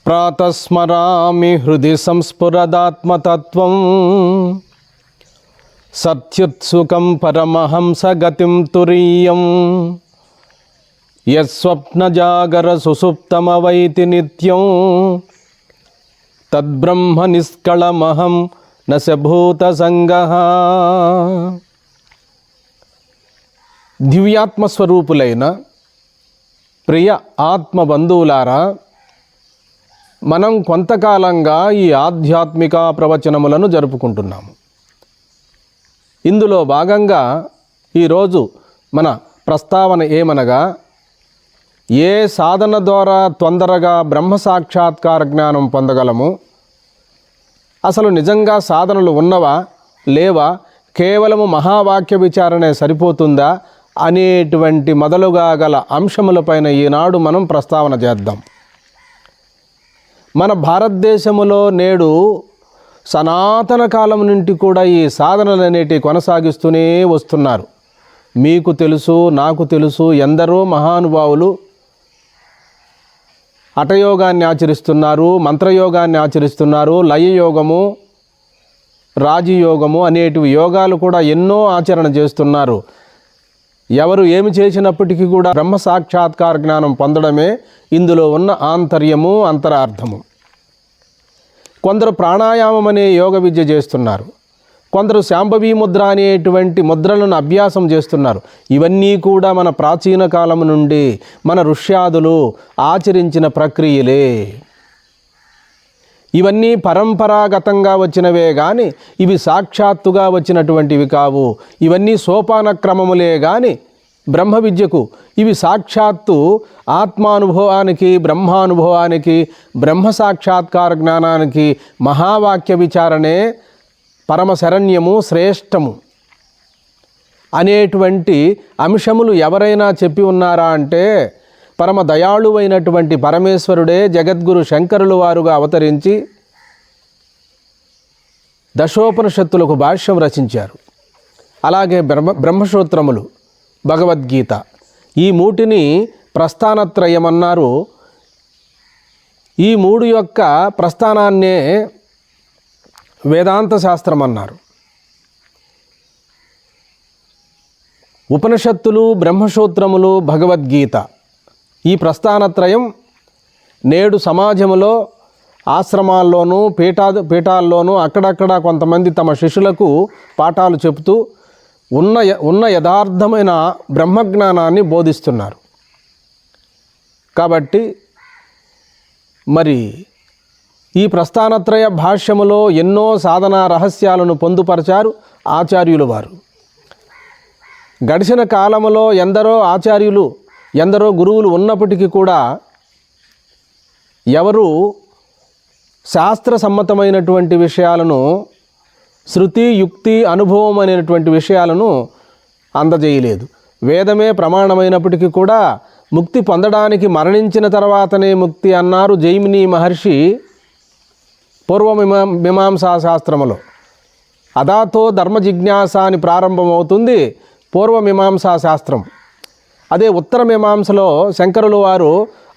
ప్రాతస్మరామి హృది సంస్ఫురదాత్మతత్వం సత్యుత్సుకం పరమహంస గతిం తురీయం యస్వప్నజాగర సుసుప్తమవైతి నిత్యం తద్బ్రహ్మ నిష్కళమహం నశభూత సంగః. దివ్యాత్మస్వరూపులైన ప్రియ ఆత్మబంధువులారా, మనం కొంతకాలంగా ఈ ఆధ్యాత్మిక ప్రవచనములను జరుపుకుంటున్నాము. ఇందులో భాగంగా ఈరోజు మన ప్రస్తావన ఏమనగా, ఏ సాధన ద్వారా తొందరగా బ్రహ్మ సాక్షాత్కార జ్ఞానం పొందగలము, అసలు నిజంగా సాధనలు ఉన్నవా లేవా, కేవలము మహావాక్య విచారణే సరిపోతుందా అనేటువంటి మొదలుగా గల అంశములపైన ఈనాడు మనం ప్రస్తావన చేద్దాం. మన భారతదేశములో నేడు సనాతన కాలం నుండి కూడా ఈ సాధనలు అనేటివి కొనసాగిస్తూనే వస్తున్నారు. మీకు తెలుసు, నాకు తెలుసు, ఎందరో మహానుభావులు హఠయోగాన్ని ఆచరిస్తున్నారు, మంత్రయోగాన్ని ఆచరిస్తున్నారు, లయయోగము, రాజయోగము అనేటివి యోగాలు కూడా ఎన్నో ఆచరణ చేస్తున్నారు. ఎవరు ఏమి చేసినప్పటికీ కూడా బ్రహ్మ సాక్షాత్కార జ్ఞానం పొందడమే ఇందులో ఉన్న ఆంతర్యము, అంతరార్థము. కొందరు ప్రాణాయామం అనే యోగ విద్య చేస్తున్నారు, కొందరు శాంభవీ ముద్ర అనేటువంటి ముద్రలను అభ్యాసం చేస్తున్నారు. ఇవన్నీ కూడా మన ప్రాచీన కాలం నుండి మన ఋష్యాదులు ఆచరించిన ప్రక్రియలే. ఇవన్నీ పరంపరాగతంగా వచ్చినవే కానీ ఇవి సాక్షాత్తుగా వచ్చినటువంటివి కావు. ఇవన్నీ సోపాన క్రమములే కానీ బ్రహ్మ విద్యకు ఇవి సాక్షాత్తు ఆత్మానుభవానికి, బ్రహ్మానుభవానికి, బ్రహ్మ సాక్షాత్కార జ్ఞానానికి మహావాక్య విచారణే పరమ శరణ్యము, శ్రేష్టము అనేటువంటి అంశములు ఎవరైనా చెప్పి ఉన్నారా అంటే, పరమ దయాళువైనటువంటి పరమేశ్వరుడే జగద్గురు శంకరులు వారుగా అవతరించి దశోపనిషత్తులకు భాష్యం రచించారు. అలాగే బ్రహ్మసూత్రములు, భగవద్గీత, ఈ మూటిని ప్రస్థానత్రయమన్నారు. ఈ మూడు యొక్క ప్రస్థానాన్నే వేదాంత శాస్త్రం అన్నారు. ఉపనిషత్తులు, బ్రహ్మసూత్రములు, భగవద్గీత, ఈ ప్రస్థానత్రయం నేడు సమాజంలో ఆశ్రమాల్లోనూ పీఠాల్లోనూ అక్కడక్కడ కొంతమంది తమ శిష్యులకు పాఠాలు చెబుతూ ఉన్న యథార్థమైన బ్రహ్మజ్ఞానాన్ని బోధిస్తున్నారు. కాబట్టి మరి ఈ ప్రస్థానత్రయ భాష్యములో ఎన్నో సాధనా రహస్యాలను పొందుపరిచారు ఆచార్యులు వారు. గడిచిన కాలములో ఎందరో ఆచార్యులు, ఎందరో గురువులు ఉన్నప్పటికీ కూడా ఎవరు శాస్త్ర సమ్మతమైనటువంటి విషయాలను, శృతి, యుక్తి, అనుభవం అనేటువంటి విషయాలను అందజేయలేదు. వేదమే ప్రమాణమైనప్పటికీ కూడా ముక్తి పొందడానికి మరణించిన తర్వాతనే ముక్తి అన్నారు జైమిని మహర్షి పూర్వమీమాంసా శాస్త్రములో. అదాతో ధర్మ జిజ్ఞాస అని ప్రారంభమవుతుంది పూర్వమీమాంసా శాస్త్రం. అదే ఉత్తర మీమాంసలో శంకరులు వారు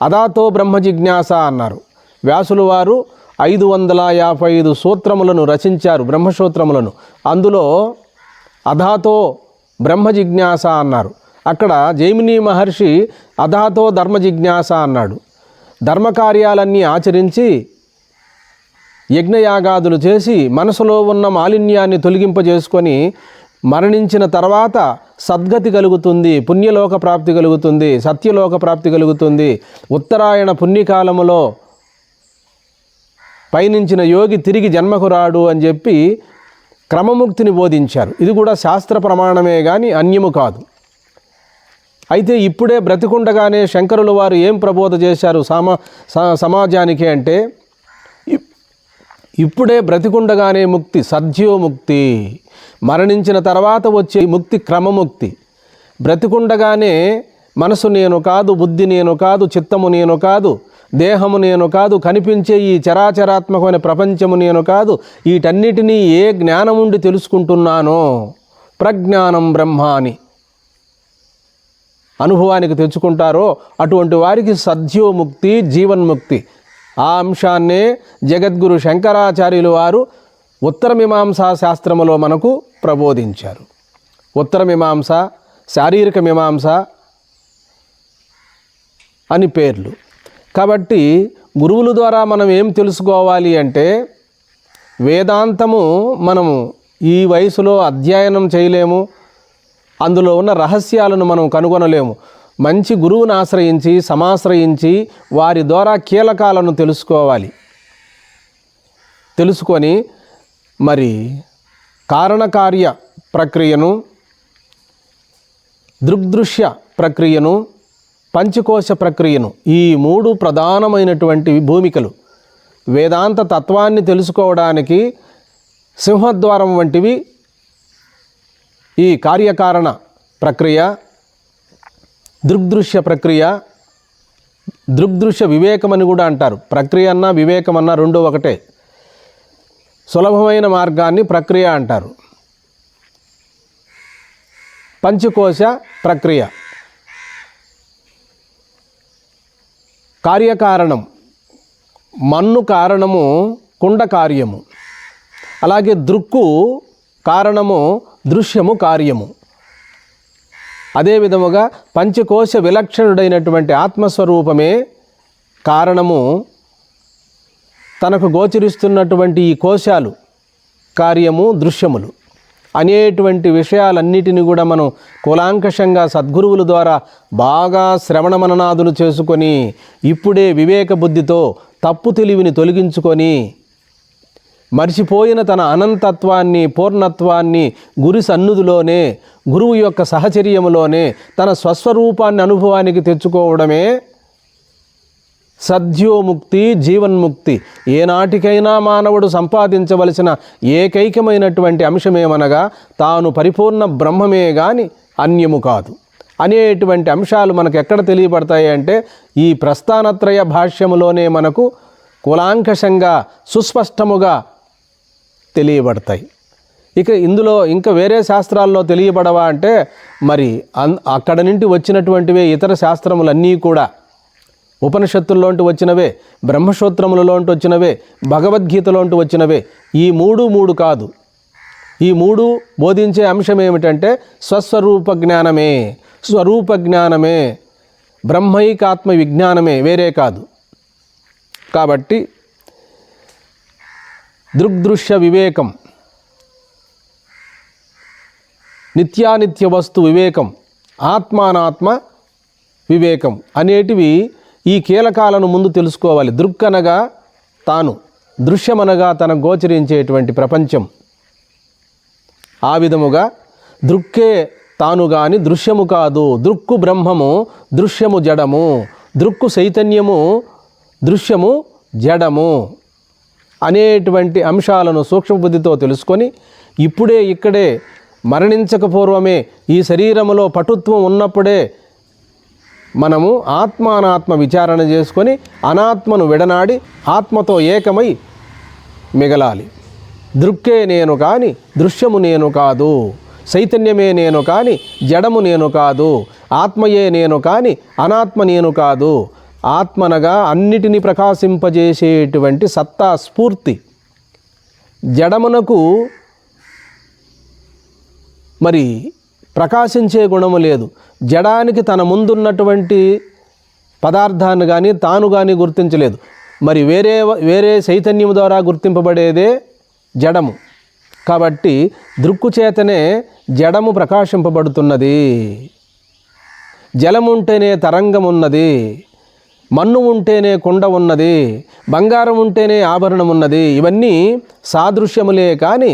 అదాతో బ్రహ్మ జిజ్ఞాస అన్నారు. వ్యాసులు వారు 555 సూత్రములను రచించారు, బ్రహ్మసూత్రములను. అందులో అధాతో బ్రహ్మ జిజ్ఞాస అన్నారు. అక్కడ జైమిని మహర్షి అధాతో ధర్మ జిజ్ఞాస అన్నాడు. ధర్మకార్యాలన్నీ ఆచరించి యజ్ఞయాగాదులు చేసి మనసులో ఉన్న మాలిన్యాన్ని తొలగింపజేసుకొని మరణించిన తర్వాత సద్గతి కలుగుతుంది, పుణ్యలోక ప్రాప్తి కలుగుతుంది, సత్యలోక ప్రాప్తి కలుగుతుంది. ఉత్తరాయణ పుణ్యకాలములో పయనించిన యోగి తిరిగి జన్మకు రాడు అని చెప్పి క్రమముక్తిని బోధించారు. ఇది కూడా శాస్త్ర ప్రమాణమే కానీ అన్యము కాదు. అయితే ఇప్పుడే బ్రతికుండగానే శంకరులు వారు ఏం ప్రబోధ చేశారు సమాజానికి అంటే, ఇప్పుడే బ్రతికుండగానే ముక్తి సద్యోముక్తి, మరణించిన తర్వాత వచ్చే ముక్తి క్రమముక్తి. బ్రతికుండగానే మనసు నేను కాదు, బుద్ధి నేను కాదు, చిత్తము నేను కాదు, దేహము నేను కాదు, కనిపించే ఈ చరాచరాత్మకమైన ప్రపంచము నేను కాదు, వీటన్నిటినీ ఏ జ్ఞానం ఉండి తెలుసుకుంటున్నానో ప్రజ్ఞానం బ్రహ్మ అని అనుభవానికి తెచ్చుకుంటారో అటువంటి వారికి సద్యోముక్తి, జీవన్ముక్తి ఆ అంశాన్నే జగద్గురు శంకరాచార్యులు వారు ఉత్తరమీమాంసా శాస్త్రములో మనకు ప్రబోధించారు. ఉత్తరమీమాంస, శారీరక మీమాంస అని పేర్లు. కాబట్టి గురువుల ద్వారా మనం ఏం తెలుసుకోవాలి అంటే, వేదాంతము మనము ఈ వయసులో అధ్యయనం చేయలేము, అందులో ఉన్న రహస్యాలను మనం కనుగొనలేము. మంచి గురువుని ఆశ్రయించి, సమాశ్రయించి వారి ద్వారా కీలకాలను తెలుసుకొని మరి కారణకార్య ప్రక్రియను, దృగ్దృశ్య ప్రక్రియను, పంచకోశ ప్రక్రియను, ఈ 3 ప్రధానమైనటువంటి భూమికలు వేదాంత తత్వాన్ని తెలుసుకోవడానికి సింహద్వారం వంటివి ఈ కార్యకారణ ప్రక్రియ, దృగ్దృశ్య ప్రక్రియ, దృగ్దృశ్య వివేకమని కూడా అంటారు. ప్రక్రియ అన్నా వివేకమన్నా రెండూ ఒకటే. సులభమైన మార్గాన్ని ప్రక్రియ అంటారు. పంచకోశ ప్రక్రియ, కార్యకారణం, మన్ను కారణము, కుండ కార్యము. అలాగే దృక్కు కారణము, దృశ్యము కార్యము. అదే విధముగా పంచకోశ విలక్షణుడైనటువంటి ఆత్మస్వరూపమే కారణము, తనకు గోచరిస్తున్నటువంటి ఈ కోశాలు కార్యము, దృశ్యములు అనేటువంటి విషయాలన్నిటిని కూడా మనం కూలాంకషంగా సద్గురువుల ద్వారా బాగా శ్రవణ మననాదులు చేసుకొని ఇప్పుడే వివేక బుద్ధితో తప్పు తెలివిని తొలగించుకొని మర్చిపోయిన తన అనంతత్వాన్ని, పూర్ణత్వాన్ని గురి సన్నిధిలోనే, గురువు యొక్క సహచర్యములోనే తన స్వస్వరూపాన్ని అనుభవానికి తెచ్చుకోవడమే సద్యోముక్తి, జీవన్ముక్తి. ఏనాటికైనా మానవుడు సంపాదించవలసిన ఏకైకమైనటువంటి అంశమేమనగా తాను పరిపూర్ణ బ్రహ్మమే గాని అన్యము కాదు అనేటువంటి అంశాలు మనకు ఎక్కడ తెలియబడతాయి అంటే ఈ ప్రస్థానత్రయ భాష్యములోనే మనకు కూలాంకషంగా సుస్పష్టముగా తెలియబడతాయి. ఇక ఇందులో ఇంకా వేరే శాస్త్రాల్లో తెలియబడవా అంటే మరి అక్కడ నుండి వచ్చినటువంటివే ఇతర శాస్త్రములన్నీ కూడా. ఉపనిషత్తుల్లోంటి వచ్చినవే, బ్రహ్మసూత్రములలోంటి వచ్చినవే, భగవద్గీతలోంటి వచ్చినవే. ఈ మూడు కాదు. ఈ 3 బోధించే అంశం ఏమిటంటే స్వస్వరూప జ్ఞానమే, స్వరూప జ్ఞానమే, బ్రహ్మైకాత్మ విజ్ఞానమే, వేరే కాదు. కాబట్టి దృగ్దృశ్య వివేకం, నిత్యానిత్య వస్తు వివేకం, ఆత్మానాత్మ వివేకం అనేటివి ఈ కీలకాలను ముందు తెలుసుకోవాలి. దృక్కనగా తాను, దృశ్యమనగా తనకు గోచరించేటువంటి ప్రపంచం. ఆ విధముగా దృక్కే తాను గాని దృశ్యము కాదు. దృక్కు బ్రహ్మము, దృశ్యము జడము. దృక్కు చైతన్యము, దృశ్యము జడము అనేటువంటి అంశాలను సూక్ష్మబుద్ధితో తెలుసుకొని ఇప్పుడే ఇక్కడే మరణించక పూర్వమే ఈ శరీరములో పటుత్వం ఉన్నప్పుడే మనము ఆత్మానాత్మ విచారణ చేసుకొని అనాత్మను విడనాడి ఆత్మతో ఏకమై మిగలాలి. దృక్కే నేను కాని దృశ్యము నేను కాదు, చైతన్యమే నేను కాని జడము నేను కాదు, ఆత్మయే నేను కాని అనాత్మ నేను కాదు. ఆత్మనగా అన్నిటినీ ప్రకాశింపజేసేటువంటి సత్తా స్ఫూర్తి. జడమునకు మరి ప్రకాశించే గుణము లేదు. జడానికి తన ముందున్నటువంటి పదార్థాన్ని కానీ తాను కానీ గుర్తించలేదు. మరి వేరే చైతన్యం ద్వారా గుర్తింపబడేదే జడము. కాబట్టి దృక్కు చేతనే జడము ప్రకాశింపబడుతున్నది. జలముంటేనే తరంగం ఉన్నది, మన్ను ఉంటేనే కుండ ఉన్నది, బంగారం ఉంటేనే ఆభరణం ఉన్నది. ఇవన్నీ సాదృశ్యములే కానీ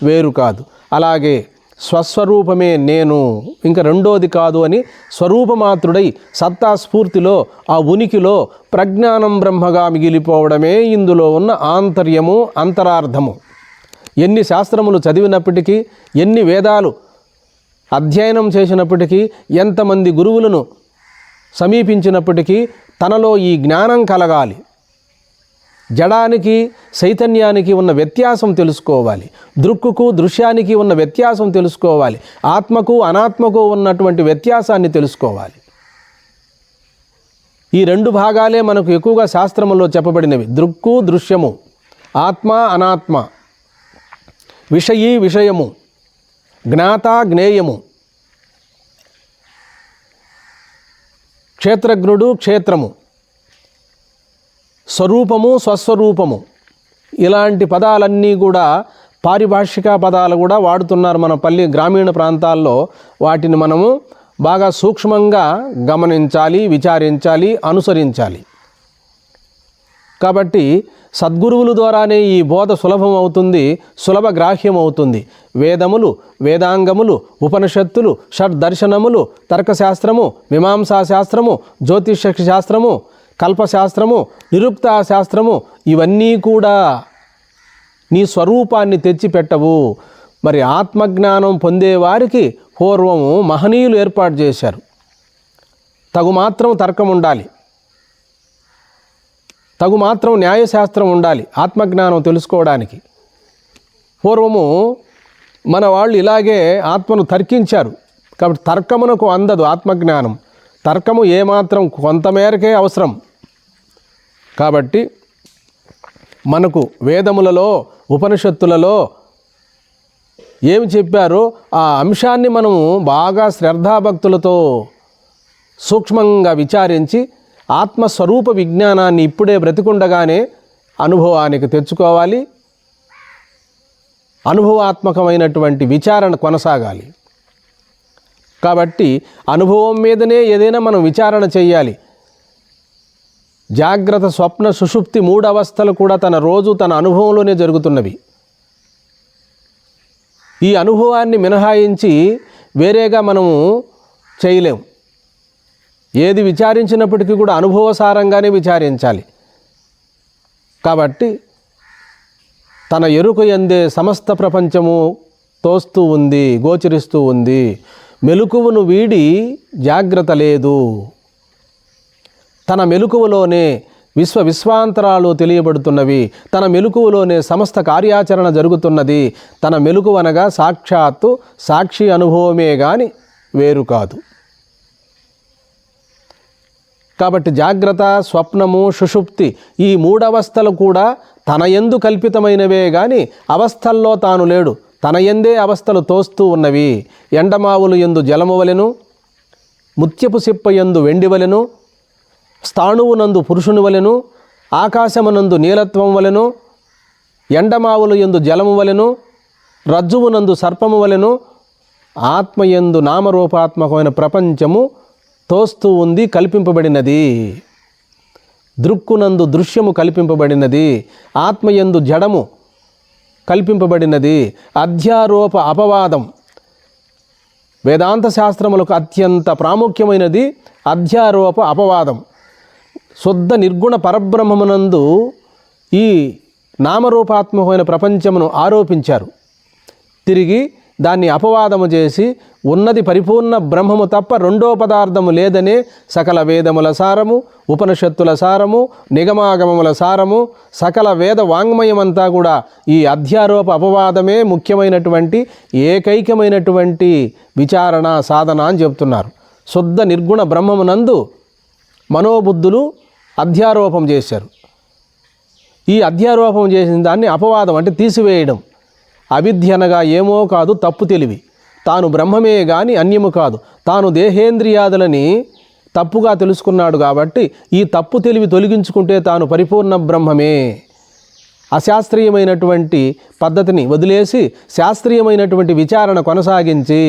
వేరు కాదు. అలాగే స్వస్వరూపమే నేను, ఇంకా రెండోది కాదు అని స్వరూపమాత్రుడై సత్తా స్ఫూర్తిలో, ఆ ఉనికిలో ప్రజ్ఞానం బ్రహ్మగా మిగిలిపోవడమే ఇందులో ఉన్న ఆంతర్యము, అంతరార్థము. ఎన్ని శాస్త్రములు చదివినప్పటికీ, ఎన్ని వేదాలు అధ్యయనం చేసినప్పటికీ, ఎంతమంది గురువులను సమీపించినప్పటికీ తనలో ఈ జ్ఞానం కలగాలి. జడానికి చైతన్యానికి ఉన్న వ్యత్యాసం తెలుసుకోవాలి. దృక్కుకు దృశ్యానికి ఉన్న వ్యత్యాసం తెలుసుకోవాలి. ఆత్మకు అనాత్మకు ఉన్నటువంటి వ్యత్యాసాన్ని తెలుసుకోవాలి. ఈ రెండు భాగాలే మనకు ఎక్కువగా శాస్త్రములో చెప్పబడినవి. దృక్కు దృశ్యము, ఆత్మ అనాత్మ, విషయీ విషయము, జ్ఞాత జ్ఞేయము, క్షేత్రజ్ఞుడు క్షేత్రము, స్వరూపము స్వస్వరూపము, ఇలాంటి పదాలన్నీ కూడా పారిభాషిక పదాలు కూడా వాడుతున్నారు మన గ్రామీణ ప్రాంతాల్లో. వాటిని మనము బాగా సూక్ష్మంగా గమనించాలి, విచారించాలి, అనుసరించాలి. కాబట్టి సద్గురువుల ద్వారానే ఈ బోధ సులభం అవుతుంది, సులభ గ్రాహ్యం అవుతుంది. వేదములు, వేదాంగములు, ఉపనిషత్తులు, షడ్దర్శనములు, తర్కశాస్త్రము, మీమాంసా శాస్త్రము, జ్యోతిష శాస్త్రము, కల్పశాస్త్రము, నిరుక్తా శాస్త్రము, ఇవన్నీ కూడా నీ స్వరూపాన్ని తెచ్చిపెట్టవు. మరి ఆత్మజ్ఞానం పొందేవారికి పూర్వము మహనీయులు ఏర్పాటు చేశారు. తగుమాత్రం తర్కం ఉండాలి, తగుమాత్రం న్యాయశాస్త్రం ఉండాలి ఆత్మజ్ఞానం తెలుసుకోవడానికి. పూర్వము మన వాళ్ళు ఇలాగే ఆత్మను తర్కించారు. కాబట్టి తర్కమునకు అందదు ఆత్మజ్ఞానం. తర్కము ఏమాత్రం కొంతమేరకే అవసరం. కాబట్టి మనకు వేదములలో, ఉపనిషత్తులలో ఏమి చెప్పారో ఆ అంశాన్ని మనము బాగా శ్రద్ధాభక్తులతో సూక్ష్మంగా విచారించి ఆత్మస్వరూప విజ్ఞానాన్ని ఇప్పుడే బ్రతికుండగానే అనుభవానికి తెచ్చుకోవాలి. అనుభవాత్మకమైనటువంటి విచారణ కొనసాగాలి. కాబట్టి అనుభవం మీదనే ఏదైనా మనం విచారణ చేయాలి. జాగ్రత్త, స్వప్న, సుషుప్తి 3 అవస్థలు కూడా తన అనుభవంలోనే జరుగుతున్నవి. ఈ అనుభవాన్ని మినహాయించి వేరేగా మనము చేయలేము. ఏది విచారించినప్పటికీ కూడా అనుభవసారంగానే విచారించాలి. కాబట్టి తన ఎరుక యందే సమస్త ప్రపంచము తోస్తూ ఉంది, గోచరిస్తూ ఉంది. మెలకువను వీడి జాగ్రత్త లేదు. తన మెలకువలోనే విశ్వాంతరాలు తెలియబడుతున్నవి. తన మెలకువలోనే సమస్త కార్యాచరణ జరుగుతున్నది. తన మెలకువనగా సాక్షాత్తు సాక్షి అనుభవమే గాని వేరు కాదు. కాబట్టి జాగ్రత్త, స్వప్నము, సుషుప్తి ఈ 3 అవస్థలు కూడా తన యందు కల్పితమైనవే గాని అవస్థల్లో తాను లేడు. తన యందే అవస్థలు తోస్తూ ఉన్నవి. ఎండమావులు యందు జలము వలెను, ముత్యపు సిప్ప యందు వెండి వలెను, స్థాణువునందు పురుషుని వలెను, ఆకాశమునందు నీలత్వం వలెను, ఎండమావులు యందు జలము వలెను, రజ్జువునందు సర్పము వలెను, ఆత్మయందు నామరూపాత్మకమైన ప్రపంచము తోస్తూ ఉంది, కల్పింపబడినది. దృక్కునందు దృశ్యము కల్పింపబడినది, ఆత్మయందు జడము కల్పింపబడినది. అధ్యారోప అపవాదం వేదాంత శాస్త్రములకు అత్యంత ప్రాముఖ్యమైనది. అధ్యారోప అపవాదం శుద్ధ నిర్గుణ పరబ్రహ్మమునందు ఈ నామరూపాత్మకమైన ప్రపంచమును ఆరోపించారు. తిరిగి దాన్ని అపవాదము చేసి ఉన్నది పరిపూర్ణ బ్రహ్మము తప్ప రెండో పదార్థము లేదనే సకల వేదముల సారము, ఉపనిషత్తుల సారము, నిగమాగమముల సారము, సకల వేద వాంగ్మయమంతా కూడా ఈ అధ్యారోప అపవాదమే ముఖ్యమైనటువంటి ఏకైకమైనటువంటి విచారణ సాధన అని చెప్తున్నారు. శుద్ధ నిర్గుణ బ్రహ్మమునందు మనోబుద్ధులు అధ్యారోపం చేశారు. ఈ అధ్యారోపం చేసిన దాన్ని అపవాదం అంటే తీసివేయడం. అవిద్య అనగా ఏమో కాదు, తప్పు తెలివి. తాను బ్రహ్మమే గాని అన్యము కాదు. తాను దేహేంద్రియాదులని తప్పుగా తెలుసుకున్నాడు కాబట్టి ఈ తప్పు తెలివి తొలగించుకుంటే తాను పరిపూర్ణ బ్రహ్మమే. అశాస్త్రీయమైనటువంటి పద్ధతిని వదిలేసి శాస్త్రీయమైనటువంటి విచారణ కొనసాగించి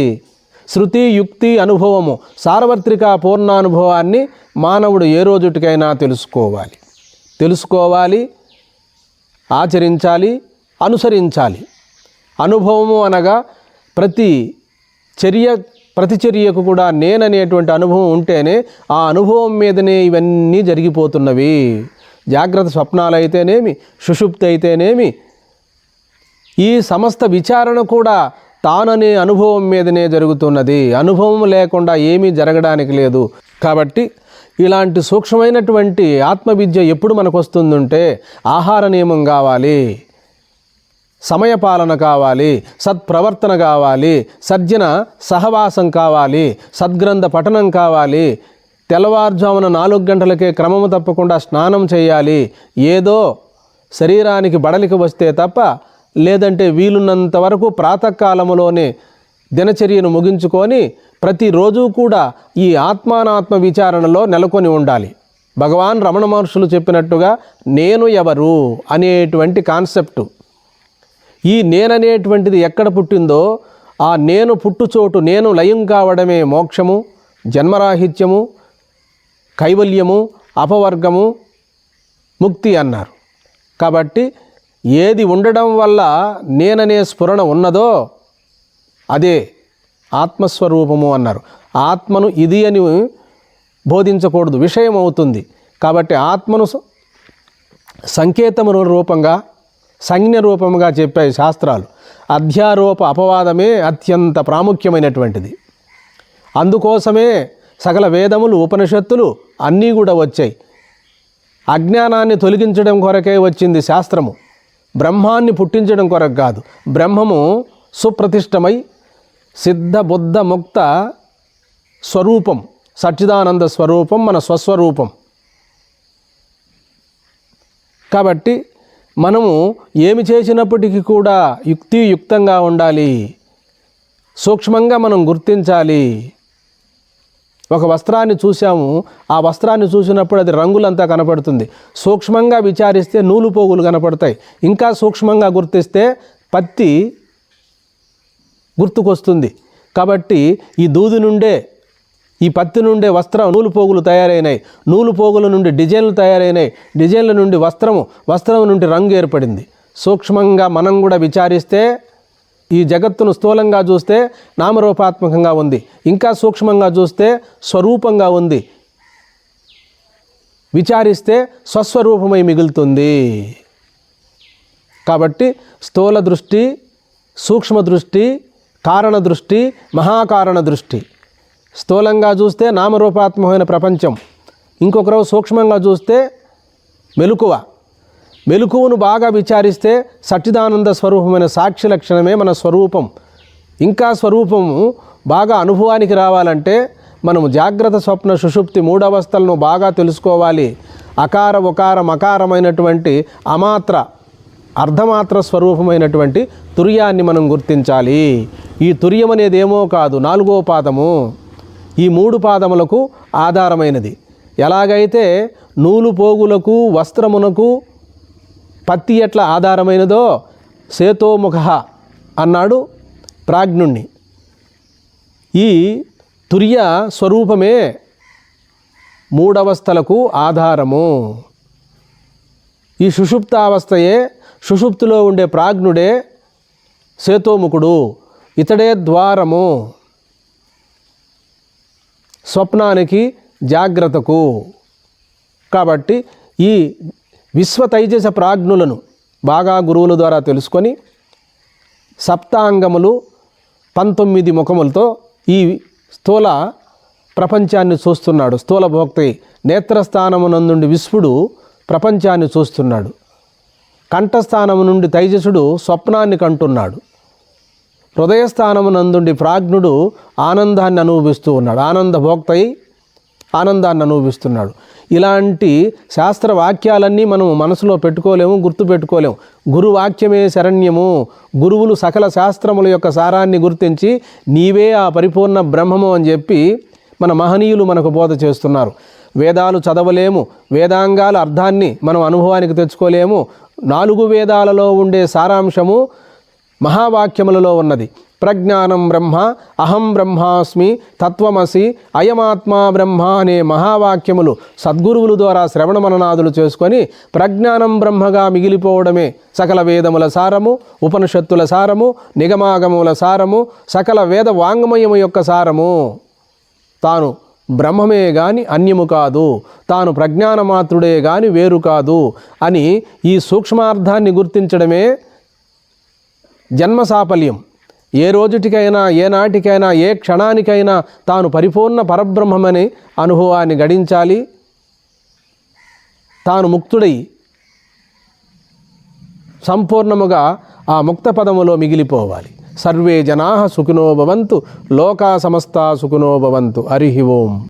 శృతి, యుక్తి, అనుభవము, సార్వత్రిక పూర్ణానుభవాన్ని మానవుడు ఏ రోజుటికైనా తెలుసుకోవాలి, ఆచరించాలి, అనుసరించాలి. అనుభవము అనగా ప్రతిచర్యకు కూడా నేననేటువంటి అనుభవం ఉంటేనే ఆ అనుభవం మీదనే ఇవన్నీ జరిగిపోతున్నవి. జాగ్రత్త స్వప్నాలైతేనేమి, సుషుప్తి అయితేనేమి, ఈ సమస్త విచారణ కూడా తాననే అనుభవం మీదనే జరుగుతున్నది. అనుభవం లేకుండా ఏమీ జరగడానికి లేదు. కాబట్టి ఇలాంటి సూక్ష్మమైనటువంటి ఆత్మవిద్య ఎప్పుడు మనకు వస్తుందంటే ఆహార నియమం కావాలి, సమయపాలన కావాలి, సత్ప్రవర్తన కావాలి, సజ్జన సహవాసం కావాలి, సద్గ్రంథ పఠనం కావాలి, తెల్లవారుజామున 4 గంటలకే క్రమము తప్పకుండా స్నానం చేయాలి. ఏదో శరీరానికి బడలిక వస్తే తప్ప, లేదంటే వీలున్నంత వరకు ప్రాతకాలములోనే దినచర్యను ముగించుకొని ప్రతిరోజు కూడా ఈ ఆత్మానాత్మ విచారణలో నెలకొని ఉండాలి. భగవాన్ రమణ మహర్షులు చెప్పినట్టుగా నేను ఎవరు అనేటువంటి కాన్సెప్టు, ఈ నేననేటువంటిది ఎక్కడ పుట్టిందో ఆ నేను పుట్టుచోటు, నేను లయం కావడమే మోక్షము, జన్మరాహిత్యము, కైవల్యము, అపవర్గము, ముక్తి అన్నారు. కాబట్టి ఏది ఉండడం వల్ల నేననే స్ఫురణ ఉన్నదో అదే ఆత్మస్వరూపము అన్నారు. ఆత్మను ఇది అని బోధించకూడదు, విషయం అవుతుంది. కాబట్టి ఆత్మను సంకేతము రూపంగా, సంజ్ఞ రూపంగా చెప్పాయి శాస్త్రాలు. అధ్యారోప అపవాదమే అత్యంత ప్రాముఖ్యమైనటువంటిది. అందుకోసమే సకల వేదములు, ఉపనిషత్తులు అన్నీ కూడా వచ్చాయి. అజ్ఞానాన్ని తొలగించడం కొరకే వచ్చింది శాస్త్రము, బ్రహ్మాన్ని పుట్టించడం కొరకు కాదు. బ్రహ్మము సుప్రతిష్టమై సిద్ధ బుద్ధ ముక్త స్వరూపం, సచ్చిదానంద స్వరూపం, మన స్వస్వరూపం. కాబట్టి మనము ఏమి చేసినప్పటికీ కూడా యుక్తియుక్తంగా ఉండాలి, సూక్ష్మంగా మనం గుర్తించాలి. ఒక వస్త్రాన్ని చూసాము, ఆ వస్త్రాన్ని చూసినప్పుడు అది రంగులంతా కనపడుతుంది. సూక్ష్మంగా విచారిస్తే నూలు పోగులు కనపడతాయి. ఇంకా సూక్ష్మంగా గుర్తిస్తే పత్తి గుర్తుకొస్తుంది. కాబట్టి ఈ దూది నుండే, ఈ పత్తి నుండే వస్త్రం, నూలు పోగులు తయారైనాయి. నూలు పోగుల నుండి డిజైన్లు తయారైనాయి. డిజైన్ల నుండి వస్త్రము, వస్త్రం నుండి రంగు ఏర్పడింది. సూక్ష్మంగా మనం కూడా విచారిస్తే ఈ జగత్తును స్థూలంగా చూస్తే నామరూపాత్మకంగా ఉంది, ఇంకా సూక్ష్మంగా చూస్తే స్వరూపంగా ఉంది. విచారిస్తే స్వస్వరూపమై మిగులుతుంది. కాబట్టి స్థూల దృష్టి, సూక్ష్మ దృష్టి, కారణ దృష్టి, మహాకారణ దృష్టి. స్థూలంగా చూస్తే నామరూపాత్మకమైన ప్రపంచం, ఇంకొకరు సూక్ష్మంగా చూస్తే మెలకువ. మెలకువను బాగా విచారిస్తే సచ్చిదానంద స్వరూపమైన సాక్షి లక్షణమే మన స్వరూపం. ఇంకా స్వరూపము బాగా అనుభవానికి రావాలంటే మనము జాగ్రత్త, స్వప్న, సుషుప్తి 3 అవస్థలను బాగా తెలుసుకోవాలి. అకార ఉకార మకారమైనటువంటి అమాత్ర, అర్ధమాత్ర స్వరూపమైనటువంటి తుర్యాన్ని మనం గుర్తించాలి. ఈ తుర్యం అనేది ఏమో కాదు, 4వ పాదము. ఈ 3 పాదములకు ఆధారమైనది. ఎలాగైతే నూలు పోగులకు, వస్త్రమునకు పత్తి ఎట్లా ఆధారమైనదో సేతోముఖ అన్నాడు ప్రాజ్ఞుణ్ణి. ఈ తుర్య స్వరూపమే 3 అవస్థలకు ఆధారము. ఈ సుషుప్తావస్థయే, సుషుప్తిలో ఉండే ప్రాజ్ఞుడే సేతోముఖుడు, ఇతడే ద్వారము స్వప్నానికి, జాగ్రత్తకు. కాబట్టి ఈ విశ్వతైజస ప్రాజ్ఞులను బాగా గురువుల ద్వారా తెలుసుకొని సప్తాంగములు 19 ముఖములతో ఈ స్థూల ప్రపంచాన్ని చూస్తున్నాడు. స్థూల భోక్తి నేత్రస్థానమునందుండి విశ్వడు ప్రపంచాన్ని చూస్తున్నాడు. కంఠస్థానము నుండి తైజసుడు స్వప్నాన్ని కంటున్నాడు. హృదయస్థానమునందుండి ప్రాజ్ఞుడు ఆనందాన్ని అనుభవిస్తూ ఉన్నాడు. ఆనంద భోక్తై ఆనందాన్ని అనుభవిస్తున్నాడు. ఇలాంటి శాస్త్ర వాక్యాలన్నీ మనం మనసులో పెట్టుకోలేము, గుర్తుపెట్టుకోలేము. గురువాక్యమే శరణ్యము. గురువులు సకల శాస్త్రముల యొక్క సారాన్ని గుర్తించి నీవే ఆ పరిపూర్ణ బ్రహ్మము అని చెప్పి మన మహనీయులు మనకు బోధ చేస్తున్నారు. వేదాలు చదవలేము, వేదాంగాల అర్థాన్ని మనం అనుభవానికి తెచ్చుకోలేము. 4 వేదాలలో ఉండే సారాంశము మహావాక్యములలో ఉన్నది. ప్రజ్ఞానం బ్రహ్మ, అహం బ్రహ్మాస్మి, తత్వమసి, అయమాత్మా బ్రహ్మ అనే మహావాక్యములు సద్గురువుల ద్వారా శ్రవణ మననాదులు చేసుకొని ప్రజ్ఞానం బ్రహ్మగా మిగిలిపోవడమే సకల వేదముల సారము, ఉపనిషత్తుల సారము, నిగమాగముల సారము, సకల వేద వాంగ్మయము యొక్క సారము. తాను బ్రహ్మమే గాని అన్యము కాదు, తాను ప్రజ్ఞానమాత్రుడే గాని వేరు కాదు అని ఈ సూక్ష్మార్థాన్ని గుర్తించడమే జన్మ సాఫల్యం. ఏ రోజుటికైనా, ఏ నాటికైనా, ఏ క్షణానికైనా తాను పరిపూర్ణ పరబ్రహ్మమని అనుభవాన్ని గడించాలి. తాను ముక్తుడై సంపూర్ణముగా ఆ ముక్త పదములో మిగిలిపోవాలి. సర్వే జనాః సుఖినో భవంతు, లోకా సమస్తా సుఖినో భవంతు. హరి ఓం.